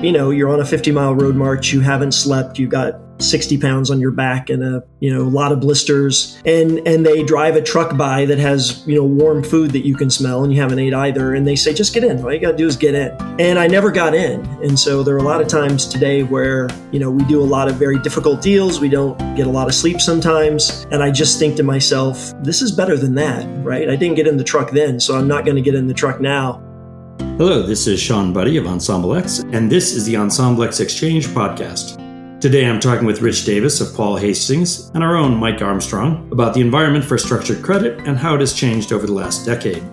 you're on a 50-mile road march, you haven't slept, you got 60 pounds on your back and a lot of blisters, and they drive a truck by that has warm food that you can smell and you haven't ate either, and they say, just get in, all you got to do is get in. And I never got in. And so there are a lot of times today where we do a lot of very difficult deals, we don't get a lot of sleep sometimes, and I just think to myself, this is better than that, right? I didn't get in the truck then, so I'm not going to get in the truck now. Hello, this is Shawn Budde of Ensemble X, and this is the Ensemble X Exchange podcast. Today I'm talking with Rich Davis of Paul Hastings and our own Mike Armstrong about the environment for structured credit and how it has changed over the last decade.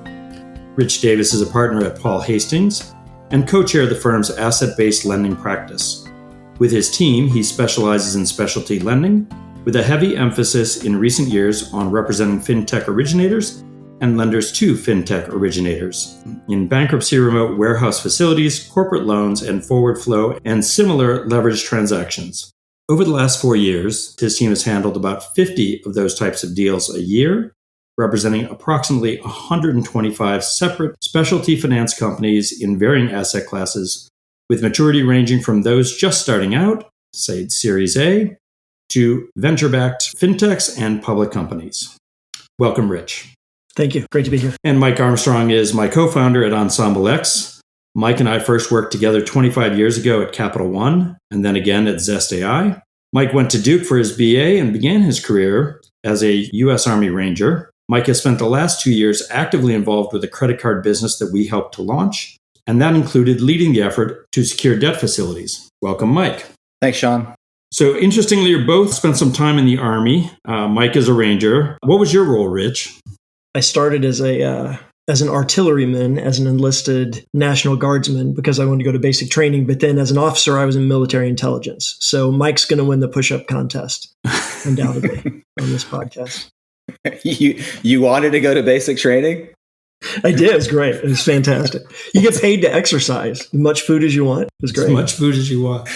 Rich Davis is a partner at Paul Hastings and co-chair of the firm's asset-based lending practice. With his team, he specializes in specialty lending, with a heavy emphasis in recent years on representing fintech originators and lenders to fintech originators in bankruptcy remote warehouse facilities, corporate loans, and forward flow and similar leveraged transactions. Over the last 4 years, his team has handled about 50 of those types of deals a year, representing approximately 125 separate specialty finance companies in varying asset classes, with maturity ranging from those just starting out, say Series A, to venture-backed fintechs and public companies. Welcome, Rich. Thank you. Great to be here. And Mike Armstrong is my co-founder at Ensemble X. Mike and I first worked together 25 years ago at Capital One, and then again at Zest AI. Mike went to Duke for his BA and began his career as a U.S. Army Ranger. Mike has spent the last 2 years actively involved with a credit card business that we helped to launch, and that included leading the effort to secure debt facilities. Welcome, Mike. Thanks, Shawn. So interestingly, you both spent some time in the Army. Mike is a Ranger. What was your role, Rich? I started as an artilleryman, as an enlisted National Guardsman, because I wanted to go to basic training. But then as an officer, I was in military intelligence. So Mike's going to win the push-up contest, undoubtedly, on this podcast. You wanted to go to basic training? I did. It was great. It was fantastic. You get paid to exercise. As much food as you want. It was great. As much food as you want.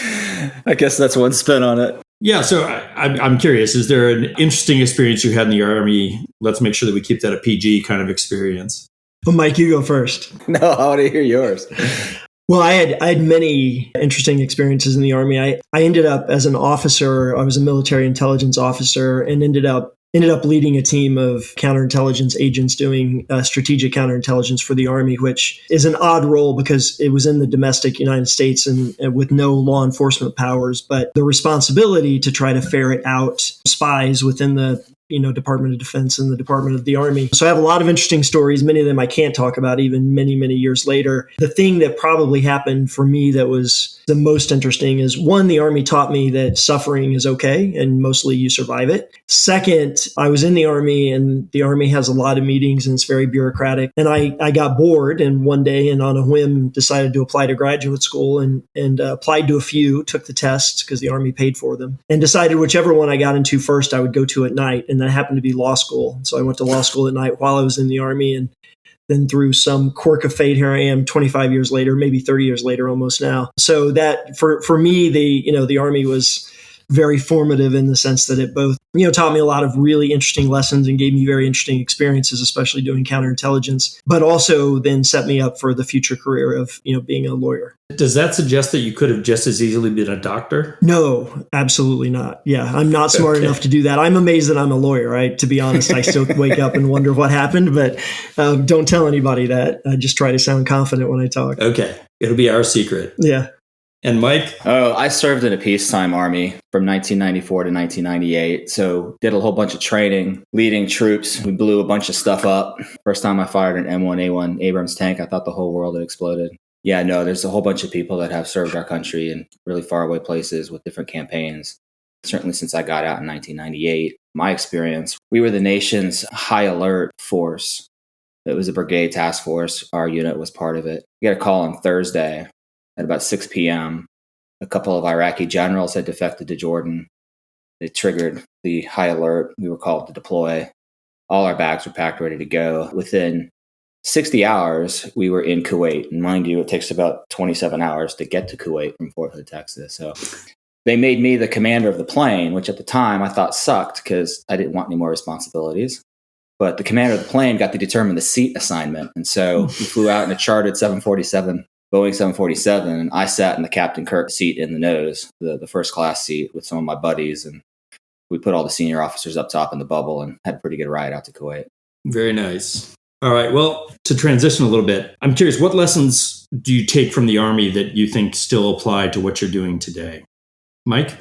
I guess that's one spin on it. Yeah, so I'm curious, is there an interesting experience you had in the Army? Let's make sure that we keep that a PG kind of experience. Well, Mike, you go first. No, I want to hear yours. Well, I had many interesting experiences in the Army. I ended up as an officer, I was a military intelligence officer, and ended up leading a team of counterintelligence agents doing strategic counterintelligence for the Army, which is an odd role because it was in the domestic United States and with no law enforcement powers, but the responsibility to try to ferret out spies within the Department of Defense and the Department of the Army. So I have a lot of interesting stories. Many of them I can't talk about even many, many years later. The thing that probably happened for me that was the most interesting is, one, the Army taught me that suffering is okay and mostly you survive it. Second, I was in the Army and the Army has a lot of meetings and it's very bureaucratic. And I got bored and one day and on a whim decided to apply to graduate school and applied to a few, took the tests because the Army paid for them, and decided whichever one I got into first I would go to at night. And that happened to be law school. So I went to law school at night while I was in the Army. And then through some quirk of fate, here I am 25 years later, maybe 30 years later almost now. So that for me, the Army was very formative in the sense that it both, taught me a lot of really interesting lessons and gave me very interesting experiences, especially doing counterintelligence, but also then set me up for the future career of, being a lawyer. Does that suggest that you could have just as easily been a doctor? No, absolutely not. Yeah, I'm not smart enough to do that. I'm amazed that I'm a lawyer, right? To be honest, I still wake up and wonder what happened, but don't tell anybody that. I just try to sound confident when I talk. Okay. It'll be our secret. Yeah. And Mike? Oh, I served in a peacetime Army from 1994 to 1998. So did a whole bunch of training, leading troops. We blew a bunch of stuff up. First time I fired an M1A1 Abrams tank, I thought the whole world had exploded. Yeah, no, there's a whole bunch of people that have served our country in really faraway places with different campaigns. Certainly since I got out in 1998, my experience, we were the nation's high alert force. It was a brigade task force. Our unit was part of it. We got a call on Thursday at about 6 p.m. A couple of Iraqi generals had defected to Jordan. They triggered the high alert. We were called to deploy. All our bags were packed, ready to go. Within 60 hours, we were in Kuwait. And mind you, it takes about 27 hours to get to Kuwait from Fort Hood, Texas. So they made me the commander of the plane, which at the time I thought sucked because I didn't want any more responsibilities. But the commander of the plane got to determine the seat assignment. And so we flew out in a chartered 747 Boeing 747. And I sat in the Captain Kirk seat in the nose, the first class seat with some of my buddies. And we put all the senior officers up top in the bubble and had a pretty good ride out to Kuwait. Very nice. All right. Well, to transition a little bit, I'm curious, what lessons do you take from the Army that you think still apply to what you're doing today? Mike?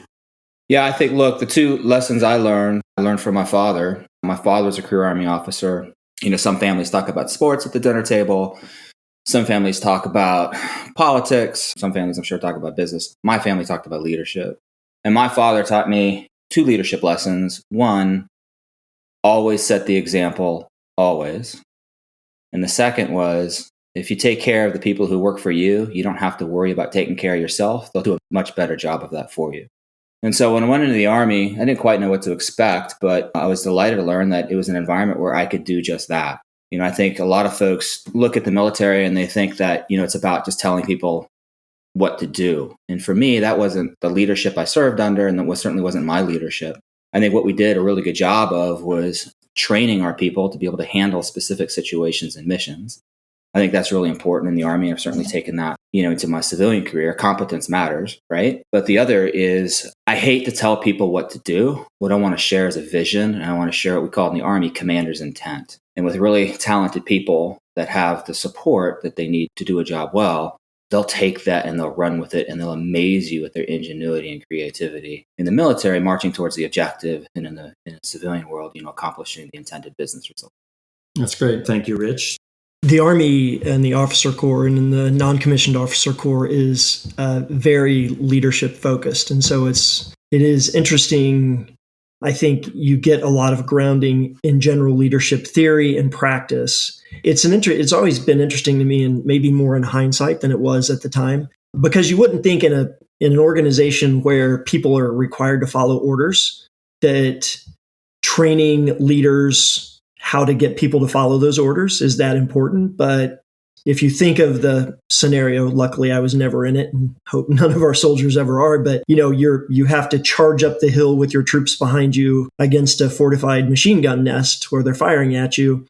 Yeah, I think, look, the two lessons I learned from my father. My father was a career Army officer. Some families talk about sports at the dinner table. Some families talk about politics. Some families, I'm sure, talk about business. My family talked about leadership. And my father taught me two leadership lessons. One, always set the example, always. And the second was, if you take care of the people who work for you, you don't have to worry about taking care of yourself. They'll do a much better job of that for you. And so when I went into the Army, I didn't quite know what to expect, but I was delighted to learn that it was an environment where I could do just that. I think a lot of folks look at the military and they think that, it's about just telling people what to do. And for me, that wasn't the leadership I served under, and that certainly wasn't my leadership. I think what we did a really good job of was training our people to be able to handle specific situations and missions. I think that's really important in the Army. I've certainly taken that, into my civilian career. Competence matters, right? But the other is, I hate to tell people what to do. What I want to share is a vision, and I want to share what we call in the Army commander's intent. And with really talented people that have the support that they need to do a job well, they'll take that and they'll run with it, and they'll amaze you with their ingenuity and creativity. In the military, marching towards the objective, and in the civilian world, accomplishing the intended business result. That's great. Thank you, Rich. The Army and the Officer Corps and the non-commissioned Officer Corps is very leadership focused. And so it is interesting. I think you get a lot of grounding in general leadership theory and practice. It's always been interesting to me, and maybe more in hindsight than it was at the time, because you wouldn't think in an organization where people are required to follow orders that training leaders how to get people to follow those orders is that important. But if you think of the scenario, luckily I was never in it, and hope none of our soldiers ever are, but you have to charge up the hill with your troops behind you against a fortified machine gun nest where they're firing at you.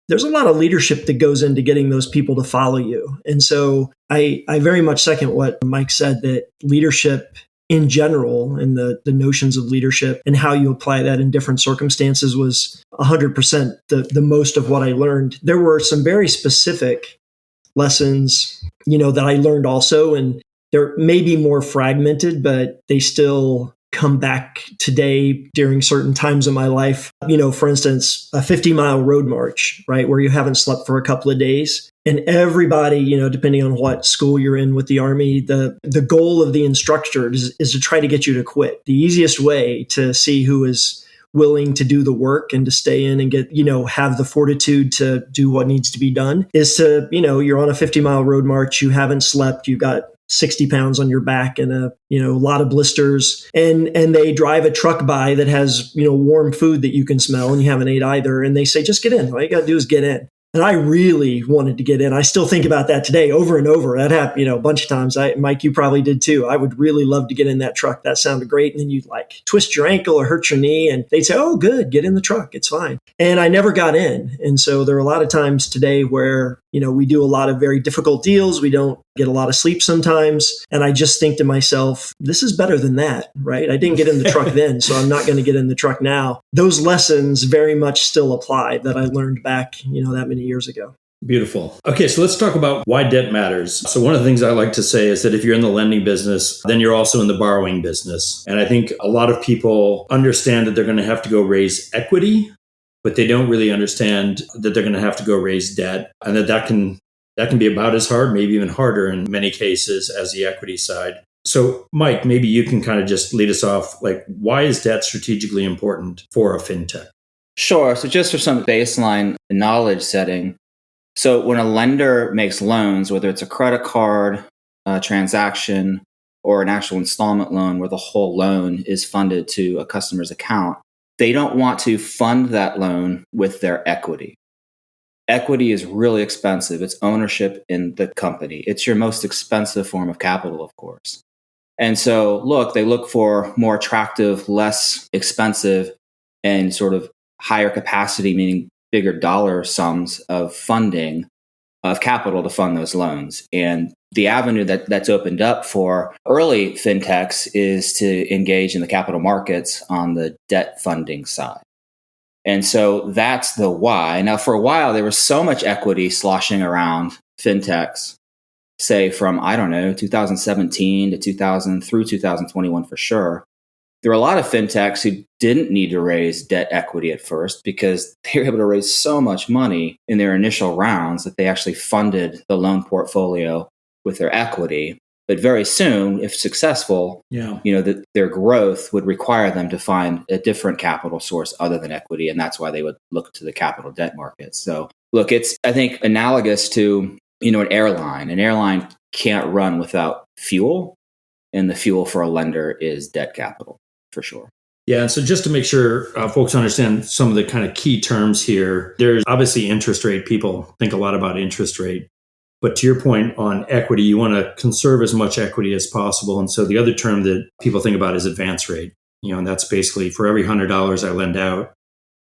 There's a lot of leadership that goes into getting those people to follow you. And so I very much second what Mike said, that leadership in general, and the notions of leadership and how you apply that in different circumstances was 100% the most of what I learned. There were some very specific lessons, that I learned also, and they're maybe more fragmented, but they still come back today during certain times of my life. For instance, a 50-mile road march, right, where you haven't slept for a couple of days. And everybody, depending on what school you're in with the Army, the goal of the instructor is to try to get you to quit. The easiest way to see who is willing to do the work and to stay in and get, have the fortitude to do what needs to be done is to, you're on a 50-mile road march, you haven't slept, you got 60 pounds on your back and a lot of blisters, and they drive a truck by that has, warm food that you can smell, and you haven't ate either. And they say, just get in. All you got to do is get in. And I really wanted to get in. I still think about that today over and over. That happened, a bunch of times. Mike, you probably did too. I would really love to get in that truck. That sounded great. And then you'd twist your ankle or hurt your knee, and they'd say, oh, good, get in the truck. It's fine. And I never got in. And so there are a lot of times today where, we do a lot of very difficult deals. We don't get a lot of sleep sometimes. And I just think to myself, this is better than that, right? I didn't get in the truck then, so I'm not going to get in the truck now. Those lessons very much still apply that I learned back, that many years ago. Beautiful. Okay, so let's talk about why debt matters. So one of the things I like to say is that if you're in the lending business, then you're also in the borrowing business. And I think a lot of people understand that they're going to have to go raise equity, but they don't really understand that they're going to have to go raise debt, and that can be about as hard, maybe even harder in many cases as the equity side. So Mike, maybe you can kind of just lead us off, why is debt strategically important for a fintech? Sure. So just for some baseline knowledge setting. So when a lender makes loans, whether it's a credit card transaction or an actual installment loan where the whole loan is funded to a customer's account, they don't want to fund that loan with their equity. Equity is really expensive. It's ownership in the company. It's your most expensive form of capital, of course. And so, they look for more attractive, less expensive, and sort of higher capacity, meaning bigger dollar sums of funding of capital to fund those loans. And the avenue that's opened up for early fintechs is to engage in the capital markets on the debt funding side. And so that's the why. Now, for a while, there was so much equity sloshing around fintechs, say from, 2017 to 2000 through 2021 for sure. There were a lot of fintechs who didn't need to raise debt equity at first because they were able to raise so much money in their initial rounds that they actually funded the loan portfolio with their equity. But very soon, if successful, their growth would require them to find a different capital source other than equity. And that's why they would look to the capital debt markets. So look, it's, I think, analogous to, an airline. An airline can't run without fuel. And the fuel for a lender is debt capital, for sure. Yeah. And so just to make sure folks understand some of the kind of key terms here, there's obviously interest rate. People think a lot about interest rate. But to your point on equity, you want to conserve as much equity as possible. And so the other term that people think about is advance rate. And that's basically for every $100 I lend out,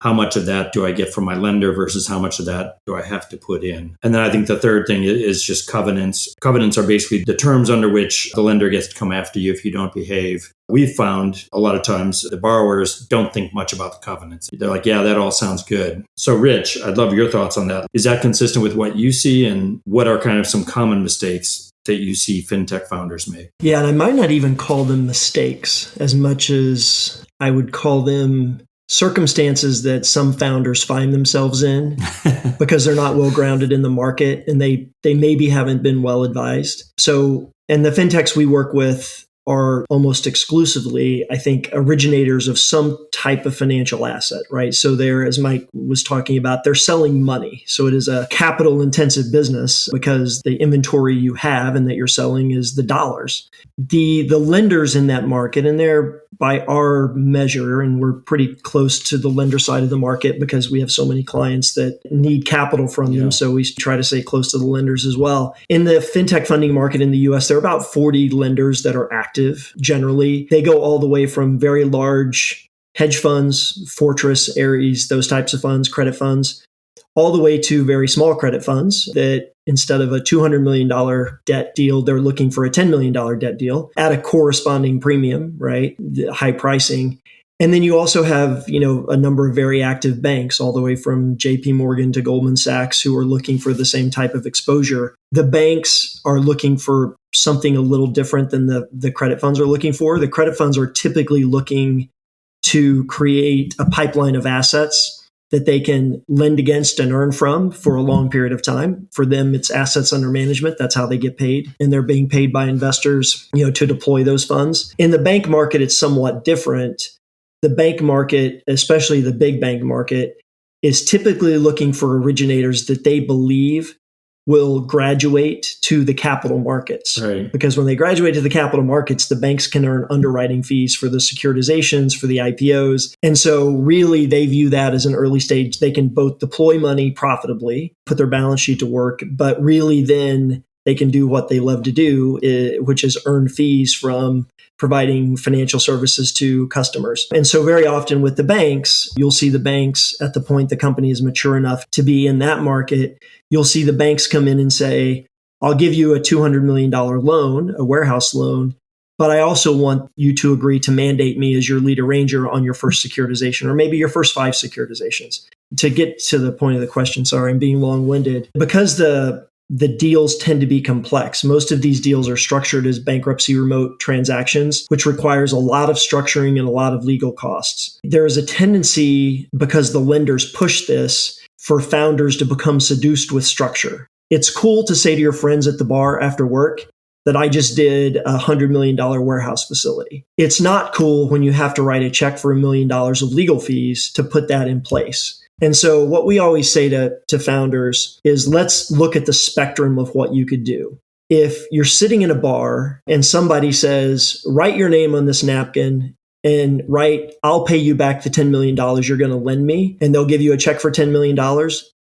how much of that do I get from my lender versus how much of that do I have to put in? And then I think the third thing is just covenants. Covenants are basically the terms under which the lender gets to come after you if you don't behave. We've found a lot of times the borrowers don't think much about the covenants. They're like, yeah, that all sounds good. So Rich, I'd love your thoughts on that. Is that consistent with what you see, and what are kind of some common mistakes that you see fintech founders make? Yeah, and I might not even call them mistakes as much as I would call them circumstances that some founders find themselves in because they're not well grounded in the market and they maybe haven't been well advised. So, and the fintechs we work with are almost exclusively, I think, originators of some type of financial asset, right? So they're, as Mike was talking about, they're selling money. So it is a capital intensive business because the inventory you have and that you're selling is the dollars. The lenders in that market, and they're by our measure, and we're pretty close to the lender side of the market because we have so many clients that need capital from them. So we try to stay close to the lenders as well. In the fintech funding market in the US, there are about 40 lenders that are active. Generally, they go all the way from very large hedge funds, Fortress, Ares, those types of funds, credit funds, all the way to very small credit funds that instead of a $200 million debt deal, they're looking for a $10 million debt deal at a corresponding premium, right? The high pricing. And then you also have, a number of very active banks, all the way from JP Morgan to Goldman Sachs, who are looking for the same type of exposure. The banks are looking for something a little different than the credit funds are looking for. The credit funds are typically looking to create a pipeline of assets that they can lend against and earn from for a long period of time. For them, it's assets under management. That's how they get paid. And they're being paid by investors, to deploy those funds. In the bank market, it's somewhat different. The bank market, especially the big bank market, is typically looking for originators that they believe will graduate to the capital markets. Right. Because when they graduate to the capital markets, the banks can earn underwriting fees for the securitizations, for the IPOs. And so really they view that as an early stage. They can both deploy money profitably, put their balance sheet to work, but really then they can do what they love to do, which is earn fees from providing financial services to customers. And so very often with the banks, you'll see the banks at the point the company is mature enough to be in that market, you'll see the banks come in and say, I'll give you a $200 million loan, a warehouse loan, but I also want you to agree to mandate me as your lead arranger on your first securitization, or maybe your first 5 securitizations. To get to the point of the question, sorry, I'm being long-winded. Because the deals tend to be complex. Most of these deals are structured as bankruptcy remote transactions, which requires a lot of structuring and a lot of legal costs. There is a tendency, because the lenders push this, for founders to become seduced with structure. It's cool to say to your friends at the bar after work that I just did a $100 million warehouse facility. It's not cool when you have to write a check for $1 million of legal fees to put that in place. And so what we always say to founders is, let's look at the spectrum of what you could do. If you're sitting in a bar and somebody says, write your name on this napkin and write, I'll pay you back the $10 million you're going to lend me, and they'll give you a check for $10 million,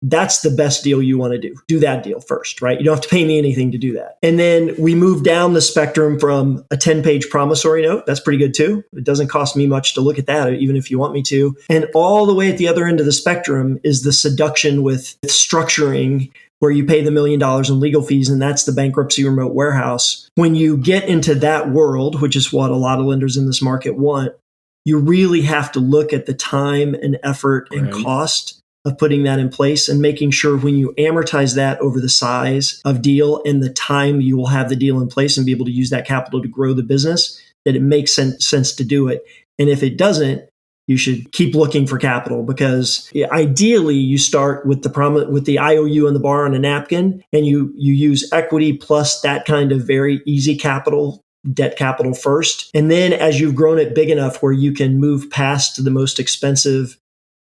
that's the best deal you want to do. Do that deal first, right? You don't have to pay me anything to do that. And then we move down the spectrum from a 10-page promissory note. That's pretty good too. It doesn't cost me much to look at that, even if you want me to. And all the way at the other end of the spectrum is the seduction with structuring, where you pay the $1 million in legal fees, and that's the bankruptcy remote warehouse. When you get into that world, which is what a lot of lenders in this market want, you really have to look at the time and effort and cost of putting that in place and making sure when you amortize that over the size of deal and the time you will have the deal in place and be able to use that capital to grow the business, that it makes sense to do it. And if it doesn't, you should keep looking for capital, because ideally you start with the IOU and the bar on a napkin, and you use equity plus that kind of very easy capital, debt capital first. And then as you've grown it big enough where you can move past the most expensive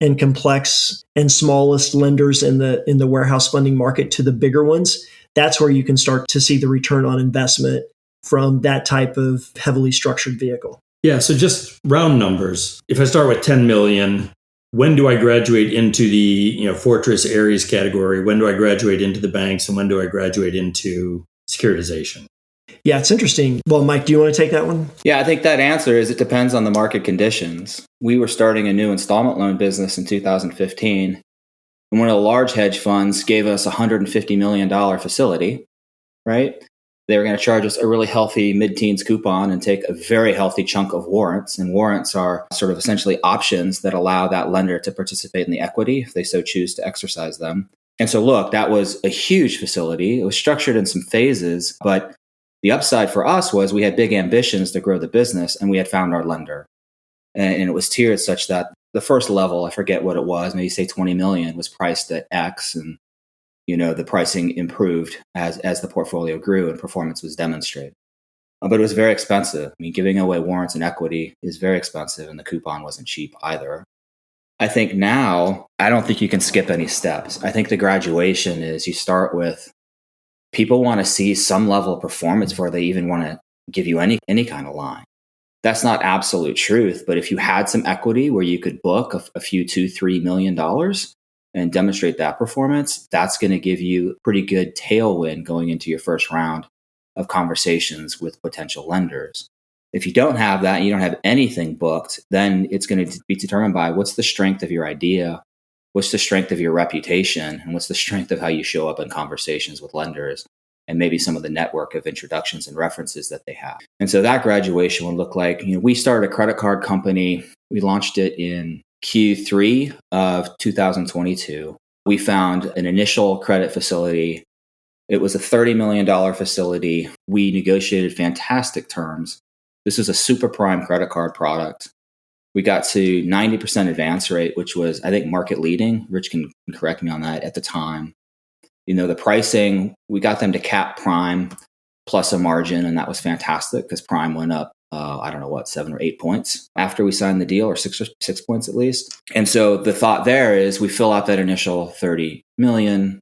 and complex and smallest lenders in the warehouse funding market to the bigger ones, that's where you can start to see the return on investment from that type of heavily structured vehicle. Yeah, so just round numbers. If I start with 10 million, when do I graduate into the Fortress Ares category? When do I graduate into the banks, and when do I graduate into securitization? Yeah, it's interesting. Well, Mike, do you want to take that one? Yeah, I think that answer is it depends on the market conditions. We were starting a new installment loan business in 2015, and one of the large hedge funds gave us a $150 million facility, right? They were going to charge us a really healthy mid-teens coupon and take a very healthy chunk of warrants. And warrants are sort of essentially options that allow that lender to participate in the equity if they so choose to exercise them. And so, look, that was a huge facility. It was structured in some phases, but the upside for us was we had big ambitions to grow the business, and we had found our lender. And it was tiered such that the first level, I forget what it was, maybe say 20 million, was priced at X, and the pricing improved as the portfolio grew and performance was demonstrated. But it was very expensive. I mean, giving away warrants and equity is very expensive, and the coupon wasn't cheap either. I think now, I don't think you can skip any steps. I think the graduation is you start with people want to see some level of performance before they even want to give you any kind of line. That's not absolute truth, but if you had some equity where you could book a few $2-3 million and demonstrate that performance, that's going to give you a pretty good tailwind going into your first round of conversations with potential lenders. If you don't have that and you don't have anything booked, then it's going to be determined by what's the strength of your idea, what's the strength of your reputation, and what's the strength of how you show up in conversations with lenders, and maybe some of the network of introductions and references that they have. And so that graduation would look like, we started a credit card company. We launched it in Q3 of 2022. We found an initial credit facility. It was a $30 million facility. We negotiated fantastic terms. This was a super prime credit card product. We got to 90% advance rate, which was, I think, market leading. Rich can correct me on that at the time. The pricing, we got them to cap prime plus a margin, and that was fantastic because prime went up, 7 or 8 points after we signed the deal, or 6 points at least. And so the thought there is we fill out that initial 30 million.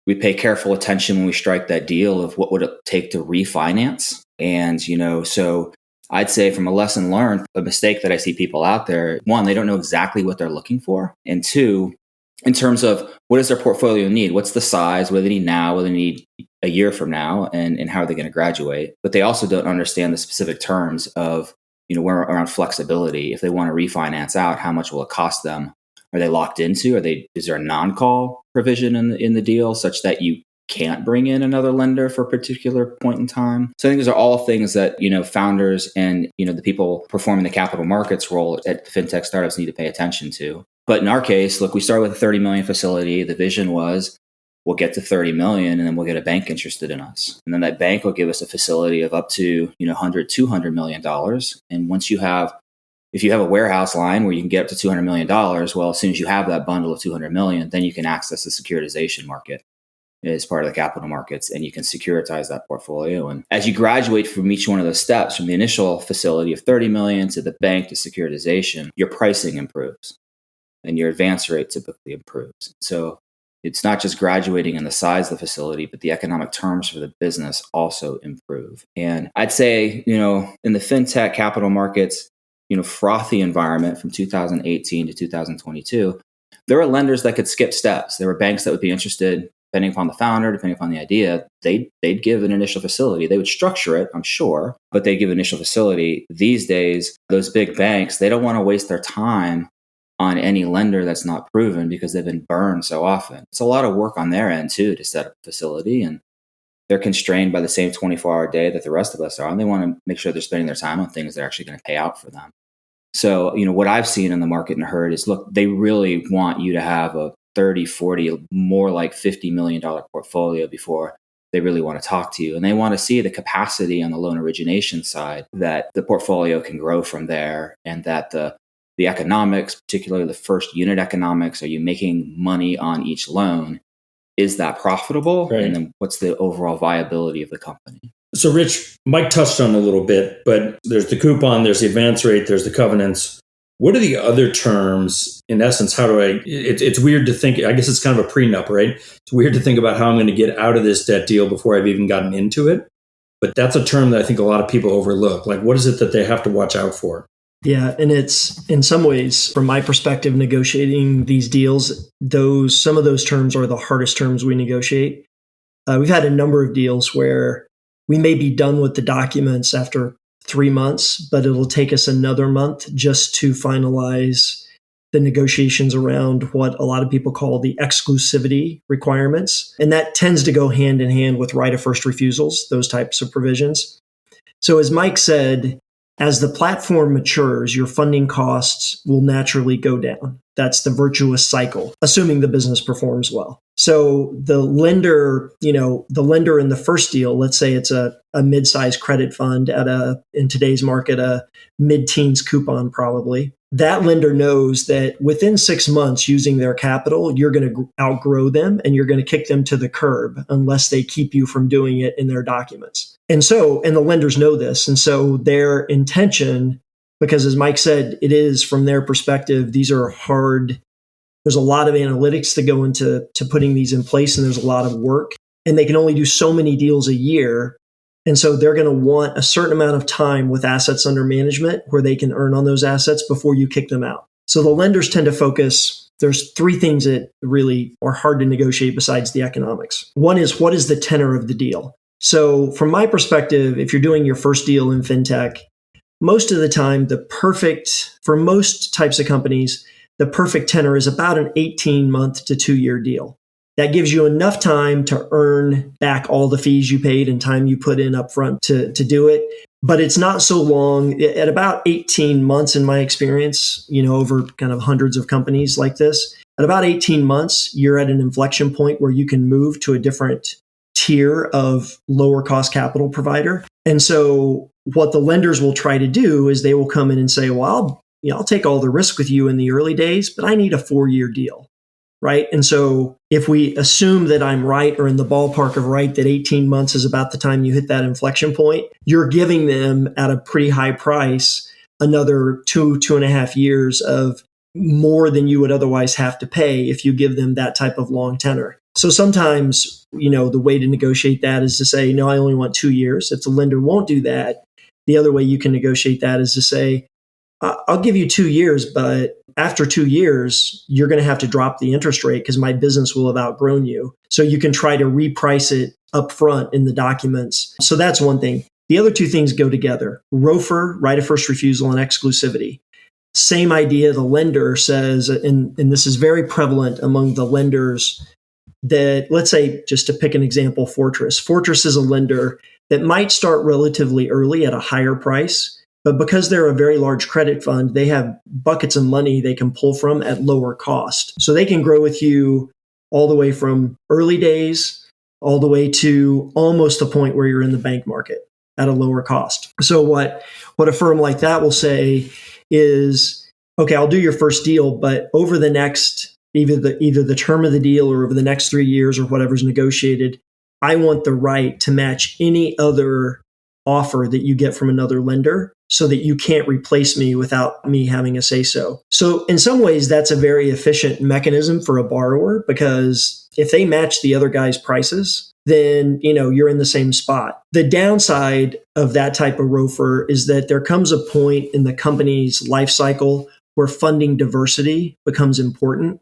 We pay careful attention when we strike that deal of what would it take to refinance. And, so I'd say from a lesson learned, a mistake that I see people out there, one, they don't know exactly what they're looking for. And two, in terms of what does their portfolio need? What's the size? What do they need now? What do they need a year from now? And how are they going to graduate? But they also don't understand the specific terms of, where around flexibility. If they want to refinance out, how much will it cost them? Are they locked into? Is there a non-call provision in the deal such that you can't bring in another lender for a particular point in time? So I think those are all things that, founders and, the people performing the capital markets role at fintech startups need to pay attention to. But in our case, look, we started with a 30 million facility. The vision was we'll get to 30 million and then we'll get a bank interested in us. And then that bank will give us a facility of up to, $100-200 million. And if you have a warehouse line where you can get up to $200 million, well, as soon as you have that bundle of 200 million, then you can access the securitization market as part of the capital markets, and you can securitize that portfolio. And as you graduate from each one of those steps, from the initial facility of 30 million to the bank to securitization, your pricing improves and your advance rate typically improves. So it's not just graduating in the size of the facility, but the economic terms for the business also improve. And I'd say, in the fintech capital markets, frothy environment from 2018 to 2022, there were lenders that could skip steps. There were banks that would be interested, depending upon the founder, depending upon the idea, they'd give an initial facility. They would structure it, I'm sure, but they'd give initial facility. These days, those big banks, they don't want to waste their time on any lender that's not proven because they've been burned so often. It's a lot of work on their end too to set up a facility, and they're constrained by the same 24-hour day that the rest of us are, and they want to make sure they're spending their time on things that are actually going to pay out for them. So, what I've seen in the market and heard is, look, they really want you to have a 30, 40, more like $50 million portfolio before they really want to talk to you. And they want to see the capacity on the loan origination side, that the portfolio can grow from there, and that the economics, particularly the first unit economics, are you making money on each loan? Is that profitable? Right. And then what's the overall viability of the company? So, Rich, Mike touched on it a little bit, but there's the coupon, there's the advance rate, there's the covenants. What are the other terms? In essence, how do it's weird to think, I guess it's kind of a prenup, right? It's weird to think about how I'm going to get out of this debt deal before I've even gotten into it. But that's a term that I think a lot of people overlook. Like, what is it that they have to watch out for? Yeah, and it's, in some ways, from my perspective, negotiating these deals, some of those terms are the hardest terms we negotiate. We've had a number of deals where we may be done with the documents after 3 months, but it'll take us another month just to finalize the negotiations around what a lot of people call the exclusivity requirements. And that tends to go hand in hand with right of first refusals, those types of provisions. So as Mike said, as the platform matures, your funding costs will naturally go down. That's the virtuous cycle, assuming the business performs well. So the lender in the first deal, let's say it's a mid-sized credit fund in today's market, a mid-teens coupon probably. That lender knows that within 6 months using their capital, you're going to outgrow them and you're going to kick them to the curb unless they keep you from doing it in their documents. And the lenders know this. And so their intention, because as Mike said, it is from their perspective, these are hard. There's a lot of analytics that go into putting these in place, and there's a lot of work, and they can only do so many deals a year. And so they're going to want a certain amount of time with assets under management where they can earn on those assets before you kick them out. So the lenders tend to focus. There's 3 things that really are hard to negotiate besides the economics. One is, what is the tenor of the deal? So from my perspective, if you're doing your first deal in fintech, most of the time, for most types of companies, the perfect tenor is about an 18-month to 2-year deal. That gives you enough time to earn back all the fees you paid and time you put in upfront to do it. But it's not so long. At about 18 months, in my experience, over kind of hundreds of companies like this, at about 18 months, you're at an inflection point where you can move to a different tier of lower cost capital provider. And so what the lenders will try to do is they will come in and say, well, I'll take all the risk with you in the early days, but I need a 4-year deal, right? And so if we assume that I'm right or in the ballpark of right, that 18 months is about the time you hit that inflection point, you're giving them at a pretty high price another 2.5 years of more than you would otherwise have to pay if you give them that type of long tenor. So sometimes, the way to negotiate that is to say, no, I only want 2 years. If the lender won't do that, the other way you can negotiate that is to say, I'll give you 2 years, but after 2 years, you're going to have to drop the interest rate because my business will have outgrown you. So you can try to reprice it up front in the documents. So that's one thing. The other 2 things go together: ROFR, right of first refusal, and exclusivity. Same idea. The lender says, and this is very prevalent among the lenders, that, let's say, just to pick an example, Fortress. Fortress is a lender that might start relatively early at a higher price, but because they're a very large credit fund, they have buckets of money they can pull from at lower cost. So they can grow with you all the way from early days all the way to almost the point where you're in the bank market at a lower cost. So what a firm like that will say is, okay, I'll do your first deal, but over the next either the term of the deal or over the next 3 years or whatever's negotiated, I want the right to match any other offer that you get from another lender so that you can't replace me without me having a say-so. So in some ways, that's a very efficient mechanism for a borrower, because if they match the other guy's prices, then you're in the same spot. The downside of that type of ROFR is that there comes a point in the company's life cycle where funding diversity becomes important.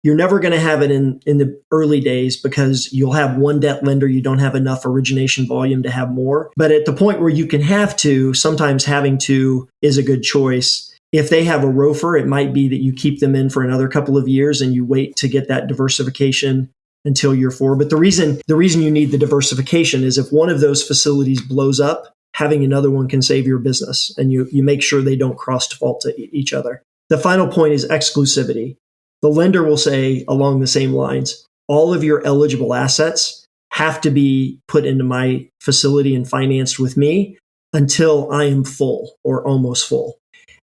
You're never going to have it in the early days because you'll have one debt lender. You don't have enough origination volume to have more. But at the point where you can have to, sometimes having to is a good choice. If they have a ROFR, it might be that you keep them in for another couple of years and you wait to get that diversification until year 4. But the reason you need the diversification is if one of those facilities blows up, having another one can save your business, and you make sure they don't cross default to each other. The final point is exclusivity. The lender will say along the same lines, all of your eligible assets have to be put into my facility and financed with me until I am full or almost full.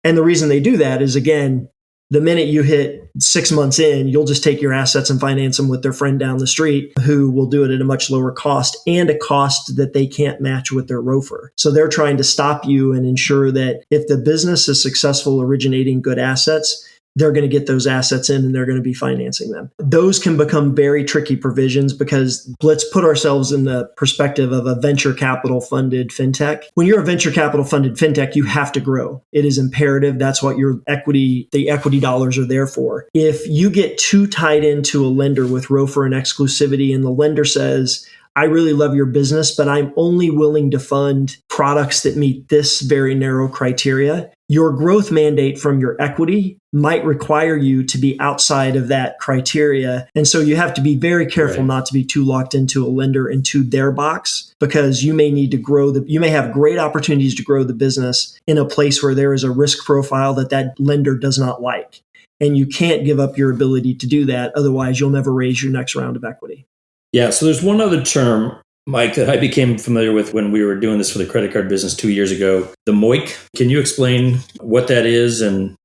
And the reason they do that is, again, the minute you hit 6 months in, you'll just take your assets and finance them with their friend down the street who will do it at a much lower cost and a cost that they can't match with their ROFR. So they're trying to stop you and ensure that if the business is successful originating good assets, they're going to get those assets in and they're going to be financing them. Those can become very tricky provisions because let's put ourselves in the perspective of a venture capital funded fintech. When you're a venture capital funded fintech, you have to grow. It is imperative. That's what the equity dollars are there for. If you get too tied into a lender with ROFR and exclusivity and the lender says, I really love your business, but I'm only willing to fund products that meet this very narrow criteria, your growth mandate from your equity might require you to be outside of that criteria. And so you have to be very careful not to be too locked into a lender and to their box, because you may need to you may have great opportunities to grow the business in a place where there is a risk profile that lender does not like. And you can't give up your ability to do that. Otherwise, you'll never raise your next round of equity. Yeah, so there's one other term, Mike, that I became familiar with when we were doing this for the credit card business 2 years ago, the MOIC. Can you explain what that is and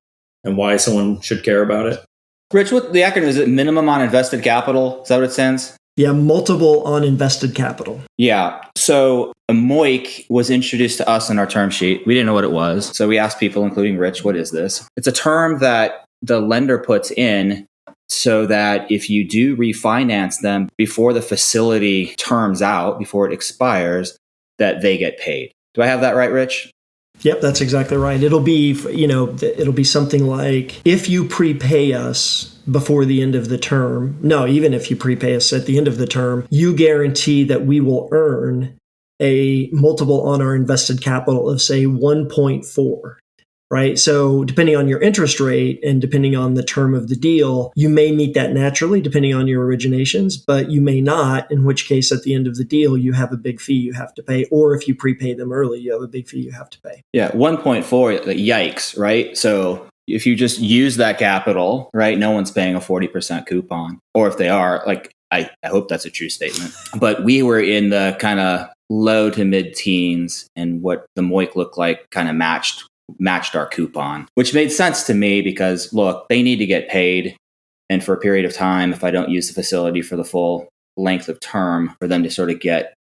why someone should care about it? Rich, what the acronym is? It minimum on invested capital? Is that what it stands? Yeah, multiple on invested capital. Yeah. So a MOIC was introduced to us in our term sheet. We didn't know what it was. So we asked people, including Rich, what is this? It's a term that the lender puts in so that if you do refinance them before the facility terms out, before it expires, that they get paid. Do I have that right, Rich? Yep, that's exactly right. It'll be something like, if you prepay us before the end of the term, even if you prepay us at the end of the term, you guarantee that we will earn a multiple on our invested capital of, say, 1.4. Right. So depending on your interest rate and depending on the term of the deal, you may meet that naturally depending on your originations, but you may not, in which case at the end of the deal, you have a big fee you have to pay. Or if you prepay them early, you have a big fee you have to pay. Yeah. 1.4, yikes. Right. So if you just use that capital, right, no one's paying a 40% coupon. Or if they are, I hope that's a true statement. But we were in the kind of low to mid teens, and what the MOIC looked like kind of matched our coupon, which made sense to me because, look, they need to get paid. And for a period of time, if I don't use the facility for the full length of term, for them to sort of get,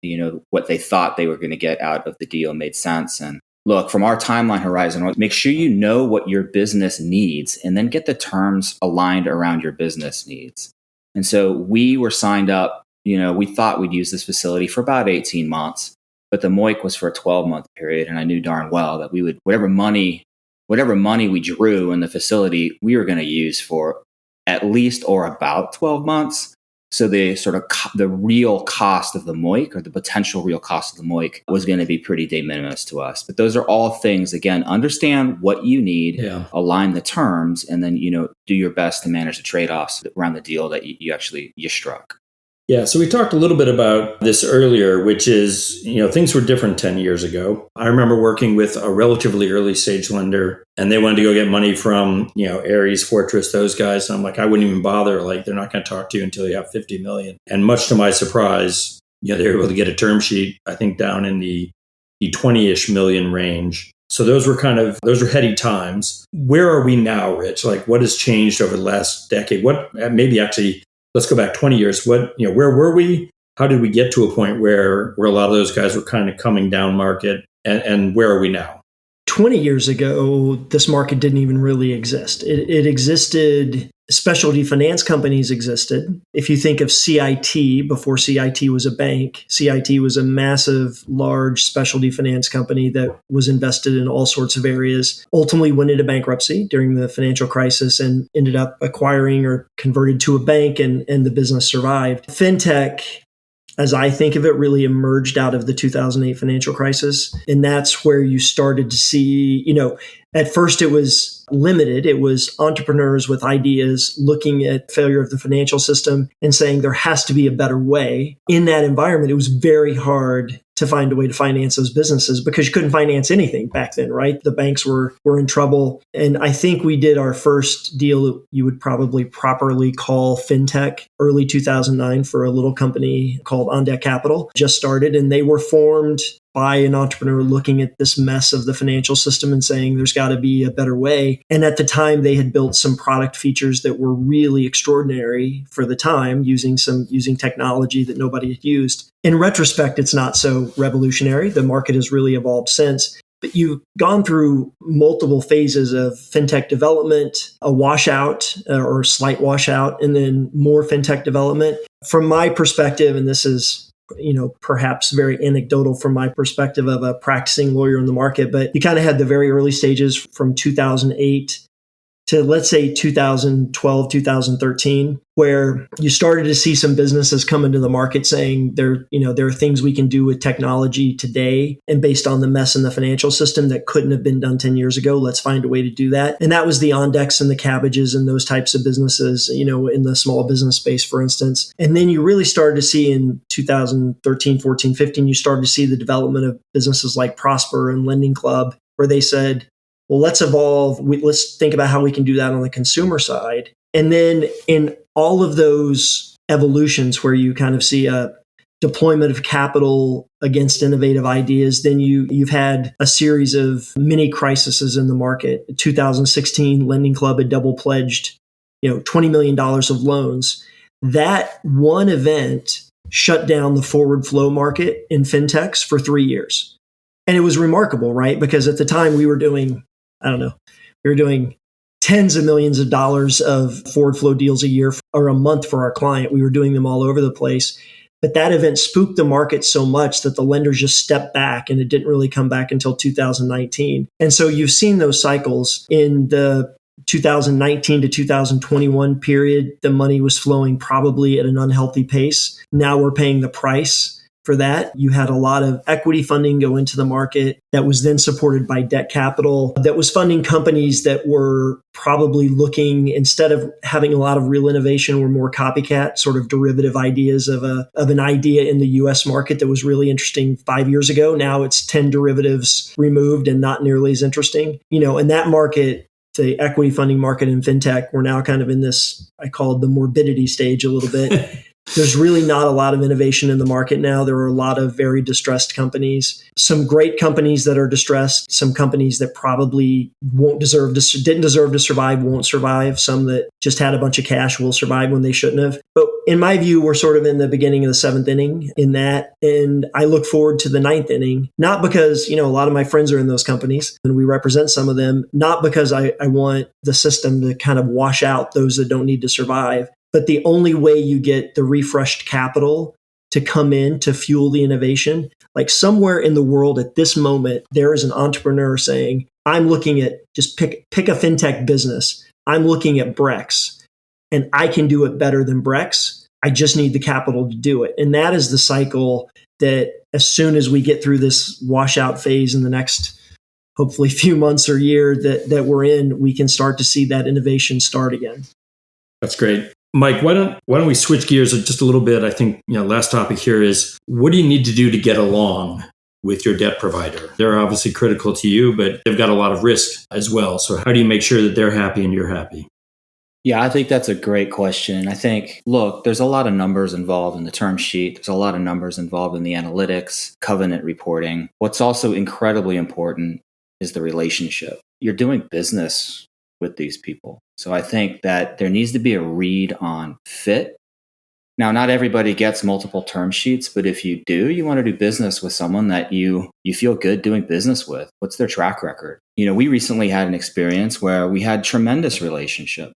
what they thought they were going to get out of the deal made sense. And look, from our timeline horizon, make sure you know what your business needs and then get the terms aligned around your business needs. And so we were signed up, we thought we'd use this facility for about 18 months. But the MOIC was for a 12-month period, and I knew darn well that we would whatever money we drew in the facility, we were going to use for at least or about 12 months. So the sort of the real cost of the MOIC, or the potential real cost of the MOIC, was going to be pretty de minimis to us. But those are all things, again, understand what you need, align the terms, and then do your best to manage the trade-offs around the deal that you struck. Yeah, so we talked a little bit about this earlier, which is, things were different 10 years ago. I remember working with a relatively early stage lender, and they wanted to go get money from, Ares, Fortress, those guys. And I'm like, I wouldn't even bother. They're not going to talk to you until you have 50 million. And much to my surprise, they were able to get a term sheet, I think, down in the 20-ish million range. So those were heady times. Where are we now, Rich? What has changed over the last decade? Let's go back 20 years. Where were we? How did we get to a point where a lot of those guys were kind of coming down market? And where are we now? 20 years ago, this market didn't even really exist. It existed. Specialty finance companies existed. If you think of CIT, before CIT was a bank, CIT was a massive, large specialty finance company that was invested in all sorts of areas, ultimately went into bankruptcy during the financial crisis and ended up acquiring or converted to a bank, and the business survived. Fintech as I think of it, really emerged out of the 2008 financial crisis. And that's where you started to see, at first it was limited. It was entrepreneurs with ideas looking at failure of the financial system and saying there has to be a better way. In that environment, it was very hard to find a way to finance those businesses because you couldn't finance anything back then, right? The banks were in trouble. And I think we did our first deal that you would probably properly call Fintech early 2009 for a little company called On Deck Capital. Just started, and they were formed by an entrepreneur looking at this mess of the financial system and saying there's got to be a better way. And at the time, they had built some product features that were really extraordinary for the time, using technology that nobody had used. In retrospect, it's not so revolutionary. The market has really evolved since. But you've gone through multiple phases of fintech development, a washout or slight washout, and then more fintech development. From my perspective, and this is perhaps very anecdotal from my perspective of a practicing lawyer in the market, but you kind of had the very early stages from 2008 to, let's say, 2012, 2013, where you started to see some businesses come into the market saying there are things we can do with technology today, and based on the mess in the financial system that couldn't have been done 10 years ago, let's find a way to do that. And that was the OnDecks and the Cabbages and those types of businesses, in the small business space, for instance. And then you really started to see in 2013, 14, 15, you started to see the development of businesses like Prosper and Lending Club, where they said, well, let's evolve. Let's think about how we can do that on the consumer side. And then in all of those evolutions where you kind of see a deployment of capital against innovative ideas, then you've had a series of mini crises in the market. In 2016, Lending Club had double pledged, $20 million of loans. That one event shut down the forward flow market in fintechs for 3 years. And it was remarkable, right? Because at the time we were doing tens of millions of dollars of forward flow deals a year or a month for our client. We were doing them all over the place. But that event spooked the market so much that the lenders just stepped back, and it didn't really come back until 2019. And so you've seen those cycles in the 2019 to 2021 period. The money was flowing probably at an unhealthy pace. Now we're paying the price for that. You had a lot of equity funding go into the market that was then supported by debt capital that was funding companies that were probably looking, instead of having a lot of real innovation, were more copycat, sort of derivative ideas of an idea in the US market that was really interesting 5 years ago. Now it's 10 derivatives removed and not nearly as interesting. And that market, the equity funding market in fintech, we're now kind of in this, I call it the morbidity stage a little bit. There's really not a lot of innovation in the market now. There are a lot of very distressed companies, some great companies that are distressed, some companies that probably didn't deserve to survive, won't survive. Some that just had a bunch of cash will survive when they shouldn't have. But in my view, we're sort of in the beginning of the seventh inning in that. And I look forward to the ninth inning, not because, a lot of my friends are in those companies and we represent some of them, not because I want the system to kind of wash out those that don't need to survive. But the only way you get the refreshed capital to come in to fuel the innovation, like somewhere in the world at this moment, there is an entrepreneur saying, I'm looking at, just pick a fintech business. I'm looking at Brex and I can do it better than Brex. I just need the capital to do it. And that is the cycle that as soon as we get through this washout phase in the next, hopefully few months or year that we're in, we can start to see that innovation start again. That's great. Mike, why don't we switch gears just a little bit? I think, last topic here is, what do you need to do to get along with your debt provider? They're obviously critical to you, but they've got a lot of risk as well. So how do you make sure that they're happy and you're happy? Yeah, I think that's a great question. I think, look, there's a lot of numbers involved in the term sheet. There's a lot of numbers involved in the analytics, covenant reporting. What's also incredibly important is the relationship. You're doing business with these people. So I think that there needs to be a read on fit. Now, not everybody gets multiple term sheets, but if you do, you want to do business with someone that you feel good doing business with. What's their track record? We recently had an experience where we had tremendous relationship.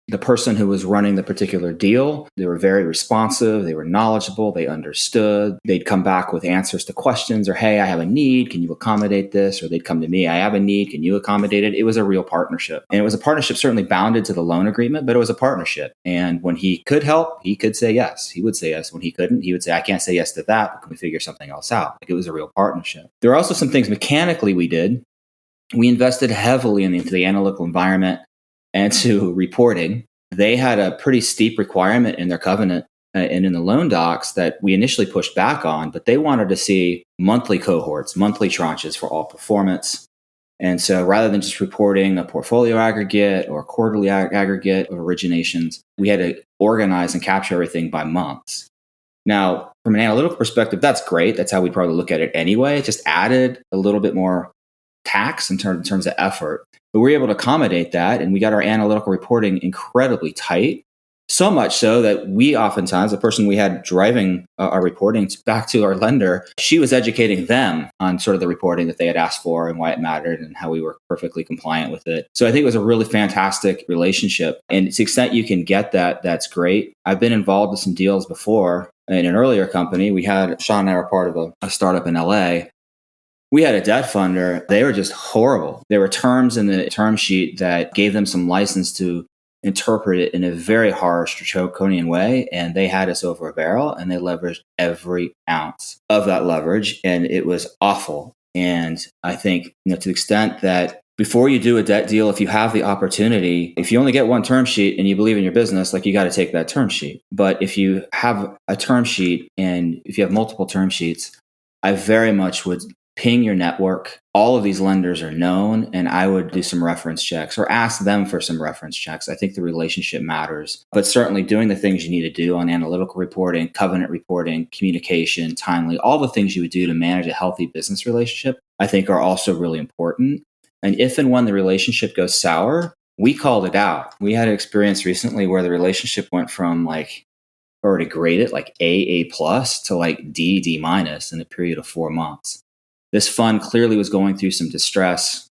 the person who was running the particular deal, they were very responsive, they were knowledgeable, they understood. They'd come back with answers to questions or, hey, I have a need, can you accommodate this? Or they'd come to me, I have a need, can you accommodate it? It was a real partnership. And it was a partnership certainly bounded to the loan agreement, but it was a partnership. And when he could help, he could say yes. He would say yes. When he couldn't, he would say, I can't say yes to that, but can we figure something else out? Like, it was a real partnership. There are also some things mechanically we did. We invested heavily into the analytical environment and to reporting. They had a pretty steep requirement in their covenant and in the loan docs that we initially pushed back on, but they wanted to see monthly cohorts, monthly tranches for all performance. And so rather than just reporting a portfolio aggregate or quarterly aggregate of originations, we had to organize and capture everything by months. Now, from an analytical perspective, that's great. That's how we'd probably look at it anyway. It just added a little bit more tax in terms of effort. But we were able to accommodate that, and we got our analytical reporting incredibly tight. So much so that we oftentimes, the person we had driving our reporting back to our lender, she was educating them on sort of the reporting that they had asked for and why it mattered and how we were perfectly compliant with it. So I think it was a really fantastic relationship. And to the extent you can get that, that's great. I've been involved with some deals before. In an earlier company, we had, Shawn and I were part of a startup in LA. We had a debt funder. They were just horrible. There were terms in the term sheet that gave them some license to interpret it in a very harsh, draconian way. And they had us over a barrel, and they leveraged every ounce of that leverage. And it was awful. And I think, to the extent that before you do a debt deal, if you have the opportunity, if you only get one term sheet and you believe in your business, like, you got to take that term sheet. But if you have a term sheet and if you have multiple term sheets, I very much would ping your network. All of these lenders are known, and I would do some reference checks or ask them for some reference checks. I think the relationship matters, but certainly doing the things you need to do on analytical reporting, covenant reporting, communication, timely, all the things you would do to manage a healthy business relationship, I think are also really important. And if and when the relationship goes sour, we called it out. We had an experience recently where the relationship went from or to grade it like A+ to like D- in a period of 4 months. This fund clearly was going through some distress.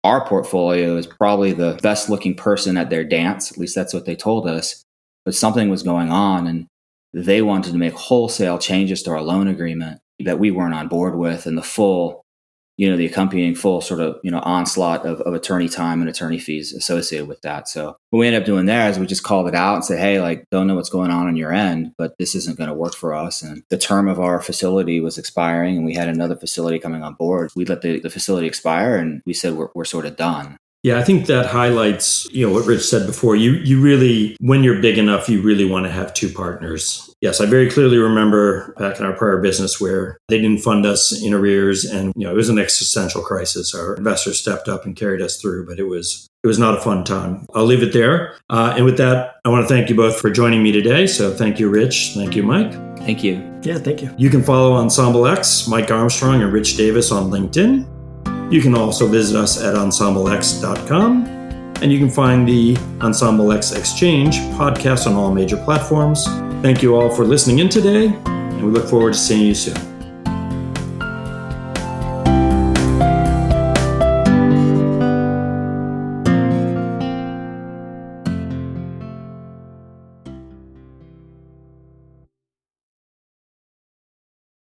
Our portfolio is probably the best looking person at their dance. At least that's what they told us. But something was going on, and they wanted to make wholesale changes to our loan agreement that we weren't on board with, and the accompanying full sort of, onslaught of attorney time and attorney fees associated with that. So what we ended up doing there is we just called it out and said, hey, don't know what's going on your end, but this isn't going to work for us. And the term of our facility was expiring, and we had another facility coming on board. We let the facility expire, and we said, we're sort of done. Yeah, I think that highlights, what Rich said before. You really, when you're big enough, you really want to have two partners. Yes, I very clearly remember back in our prior business where they didn't fund us in arrears, and it was an existential crisis. Our investors stepped up and carried us through, but it was not a fun time. I'll leave it there. And with that, I want to thank you both for joining me today. So thank you, Rich. Thank you, Mike. Thank you. Yeah, thank you. You can follow Ensemble X, Mike Armstrong, and Rich Davis on LinkedIn. You can also visit us at ensemblex.com, and you can find the Ensemble X Exchange podcast on all major platforms. Thank you all for listening in today, and we look forward to seeing you soon.